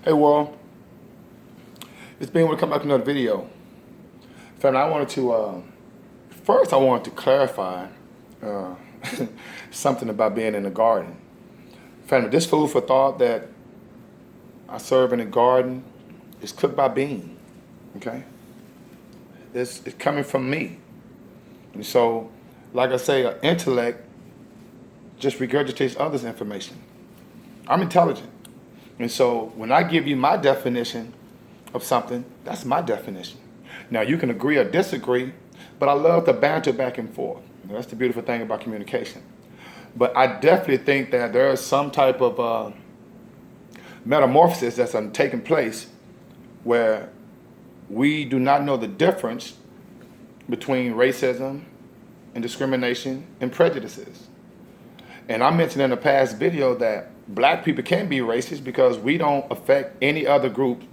Hey world, it's been able to come back to another video. Family, first I wanted to clarify uh, something about being in the garden. Family, this food for thought that I serve in the garden is cooked by being, okay? It's coming from me. And so, like I say, an intellect just regurgitates others' information. I'm intelligent. And so when I give you my definition of something, that's my definition. Now you can agree or disagree, but I love to banter back and forth. That's the beautiful thing about communication. But I definitely think that there is some type of metamorphosis that's taking place where we do not know the difference between racism and discrimination and prejudices. And I mentioned in a past video that black people can be racist because we don't affect any other group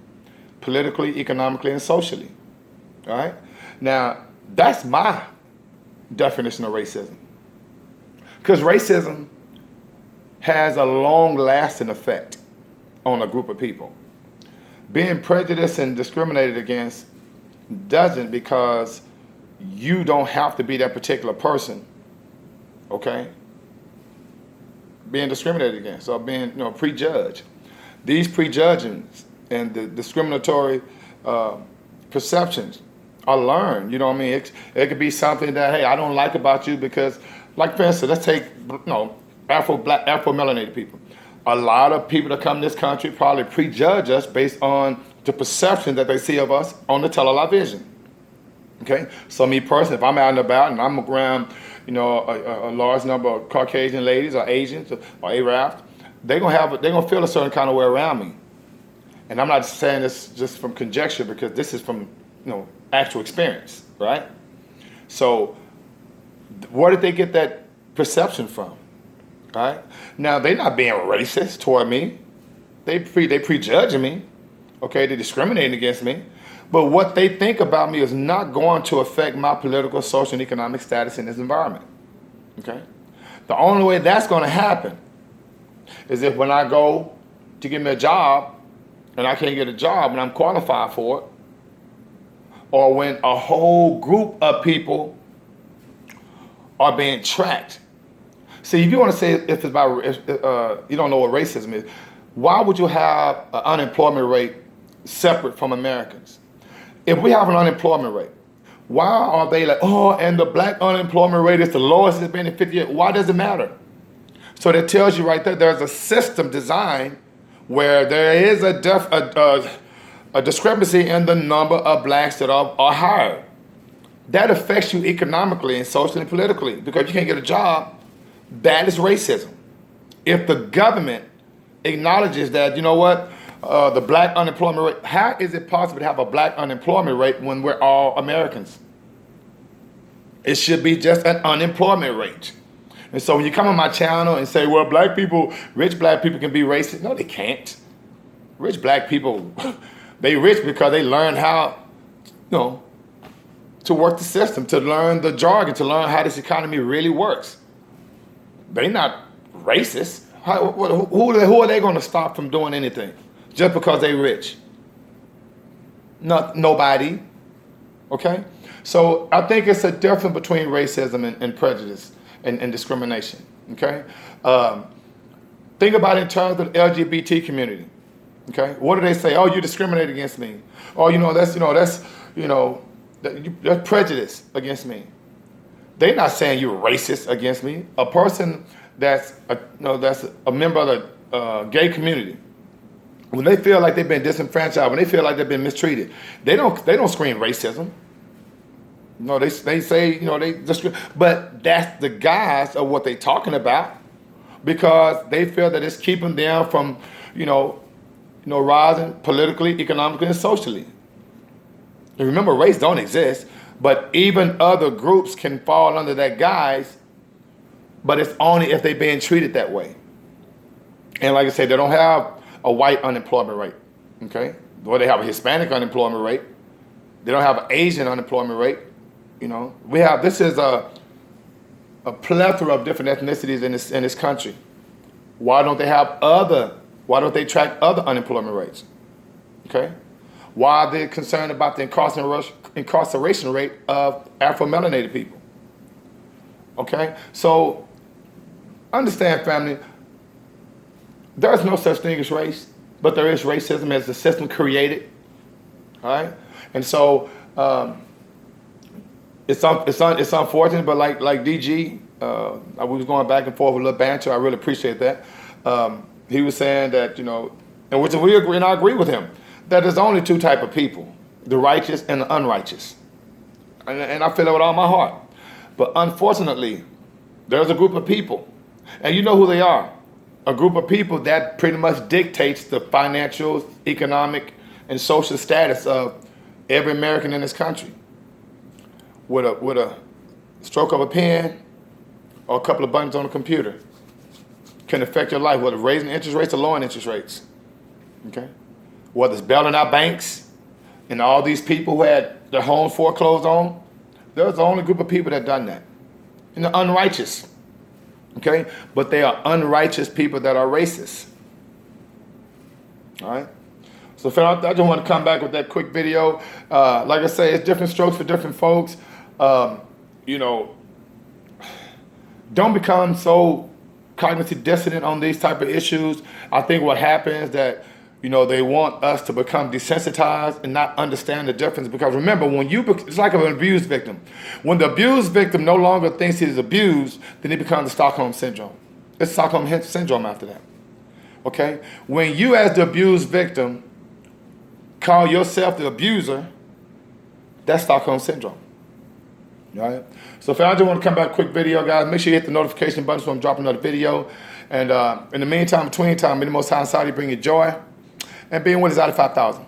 politically, economically, and socially. All right? Now, that's my definition of racism. Because racism has a long-lasting effect on a group of people. Being prejudiced and discriminated against doesn't, because you don't have to be that particular person, okay? Being discriminated against or being prejudged. These prejudgments and the discriminatory perceptions are learned. You know what I mean? It could be something that, hey, I don't like about you because, like for instance, let's take Afro-melanated people. A lot of people that come to this country probably prejudge us based on the perception that they see of us on the television. Okay? So me personally, if I'm out and about and I'm around a large number of Caucasian ladies or Asians or Arabs, they're gonna feel a certain kind of way around me. And I'm not saying this just from conjecture, because this is from actual experience, right? So where did they get that perception from? Right? Now they're not being racist toward me. They prejudging me. Okay, they're discriminating against me. But what they think about me is not going to affect my political, social, and economic status in this environment. Okay? The only way that's going to happen is if when I go to get me a job and I can't get a job and I'm qualified for it, or when a whole group of people are being tracked. See, if you want to say if you don't know what racism is, why would you have an unemployment rate separate from Americans? If we have an unemployment rate, why are they like, oh, and the black unemployment rate is the lowest it's been in 50 years? Why does it matter? So that tells you right there, there's a system designed where there is a discrepancy in the number of blacks that are hired. That affects you economically and socially and politically, because you can't get a job. That is racism. If the government acknowledges that, you know what, the black unemployment rate, how is it possible to have a black unemployment rate when we're all Americans? It should be just an unemployment rate. And so when you come on my channel and say, well, rich black people can be racist. No, they can't. Rich black people, they rich because they learn how, to work the system, to learn the jargon, to learn how this economy really works. They're not racist. Who are they going to stop from doing anything just because they're rich? Nobody. Okay? So I think it's a difference between racism and prejudice and discrimination. Okay? Think about it in terms of the LGBT community. Okay? What do they say? Oh, you discriminate against me. Oh, that's prejudice against me. They're not saying you're racist against me. A person that's a member of the gay community, when they feel like they've been disenfranchised, when they feel like they've been mistreated, they don't scream racism. No, they say but that's the guise of what they're talking about, because they feel that it's keeping them from rising politically, economically, and socially. And remember, race don't exist. But even other groups can fall under that guise, but it's only if they're being treated that way. And like I said, they don't have a white unemployment rate, okay? Or they have a Hispanic unemployment rate. They don't have an Asian unemployment rate. This is a plethora of different ethnicities in this country. Why don't they track other unemployment rates? Okay? Why are they concerned about the incarceration rate of Afro-melanated people? Okay? So, understand, family, there's no such thing as race, but there is racism as the system created. All right? And so, it's unfortunate, but like DG, we was going back and forth with a little banter. I really appreciate that. He was saying that, and which we agree, and I agree with him, that there's only two type of people, the righteous and the unrighteous. And I feel that with all my heart. But unfortunately, there's a group of people, and you know who they are, a group of people that pretty much dictates the financial, economic, and social status of every American in this country. With a stroke of a pen or a couple of buttons on a computer can affect your life, whether raising interest rates or lowering interest rates. Okay? Whether it's bailing out banks and all these people who had their homes foreclosed on, there's the only group of people that done that. And they're unrighteous. Okay? But they are unrighteous people that are racist. All right? So I just want to come back with that quick video. Like I say, it's different strokes for different folks. Don't become so cognitive dissonant on these type of issues. I think what happens that, they want us to become desensitized and not understand the difference. Because remember, it's like an abused victim. When the abused victim no longer thinks he's abused, then it becomes the Stockholm Syndrome. It's Stockholm Syndrome after that. Okay? When you as the abused victim call yourself the abuser, that's Stockholm Syndrome. All right? So if I just want to come back, quick video, guys, make sure you hit the notification button so I'm dropping another video. And in the meantime, between time, may the Most High and Saudi bring you joy. And being with us out of 5,000.